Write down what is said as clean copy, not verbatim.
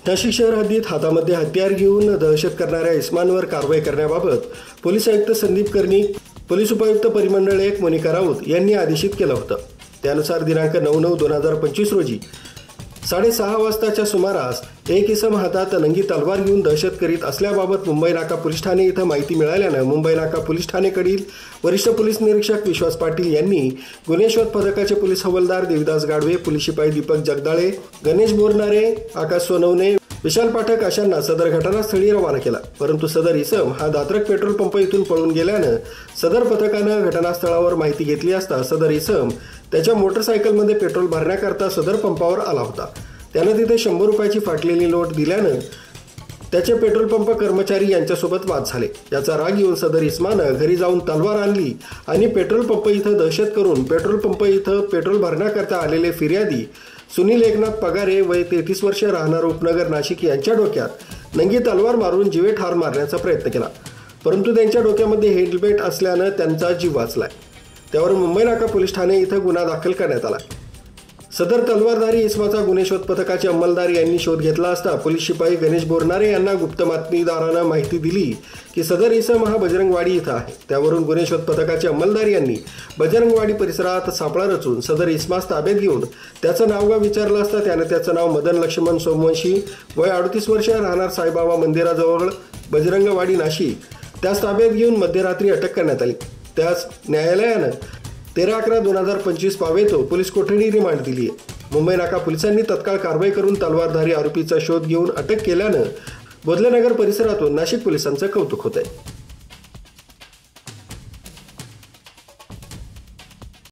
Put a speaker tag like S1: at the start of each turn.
S1: नाशिक शहर हद्दीत हातामध्ये हत्यार घेऊन दहशत करणाऱ्या इस्मांवर कारवाई करण्याबाबत पोलीस आयुक्त संदीप कर्णिक, पोलीस उपायुक्त परिमंडळ 1 मोनिका राऊत यांनी आदेशित केलं होतं। त्यानुसार दिनांक 9/9/2025 रोजी 6:30 वाजताच्या सुमारास एक इसम हातात नंगी तलवार घेऊन दहशत करीत असल्याबाबत मुंबई नाका पोलीस ठाणे इथं माहिती मिळाल्यानं मुंबई नाका पोलीस ठाणेकडील वरिष्ठ पोलीस निरीक्षक विश्वास पाटील यांनी गुन्हे शोध पथकाचे पोलीस हवालदार देविदास गाडवे, पोलीस शिपाई दीपक जगदाळे, गणेश बोरनारे, आकाश सोनवणे, विशाल पाठक अशांना सदर घटनास्थळी रवाना केला। परंतु सदर इसम हा दात्रक पेट्रोल पंप इथून पळून गेल्यानं सदर पथकानं घटनास्थळावर माहिती घेतली असता सदर इसम त्याच्या मोटरसायकलमध्ये पेट्रोल भरण्याकरता सदर पंपावर आला होता। त्यानं तिथे 100 रुपयाची फाटलेली नोट दिल्यानं त्याचे पेट्रोल पंप कर्मचारी यांच्यासोबत वाद झाले। याचा राग येऊन सदर इस्मानं घरी जाऊन तलवार आणली आणि पेट्रोल पंप इथं दहशत करून पेट्रोल पंप इथं पेट्रोल भरण्याकरता आलेले फिर्यादी सुनील एकनाथ पगारे वय 33 वर्ष राहणार उपनगर नाशिक यांच्या डोक्यात नंगी तलवार मारून जीवे ठार मारण्याचा प्रयत्न केला। परंतु त्यांच्या डोक्यामध्ये हेल्मेट असल्यानं त्यांचा जीव वाचलाय। त्यावर मुंबई नाका पोलीस ठाणे इथं गुन्हा दाखल करण्यात आला। सदर तलवारधारी इसमाचा गुन्हे शोध पथकाचे अंमलदार यांनी शोध घेतला असता पोलीस शिपाई गणेश बोरनारे यांना गुप्त बातमीदारानं माहिती दिली की सदर इसम हा बजरंगवाडी इथं आहे। त्यावरून गुन्हे शोध पथकाचे अंमलदार यांनी बजरंगवाडी परिसरात सापळा रचून सदर इसमास ताब्यात घेऊन त्याचं नाव विचारलं असता त्याने त्याचं नाव मदन लक्ष्मण सोमवंशी वय 38 वर्ष राहणार साईबाबा मंदिराजवळ बजरंगवाडी नाशिक त्यास ताब्यात घेऊन मध्यरात्री अटक करण्यात आली। त्यास न्यायालयानं 13/11/2025 पावेतो पोलीस कोठडी रिमांड दिली आहे। मुंबई नाका पोलिसांनी तत्काळ कारवाई करून तलवारधारी आरोपीचा शोध घेऊन अटक केल्यानं बोधलेनगर परिसरातून नाशिक पोलिसांचं कौतुक होत आहे।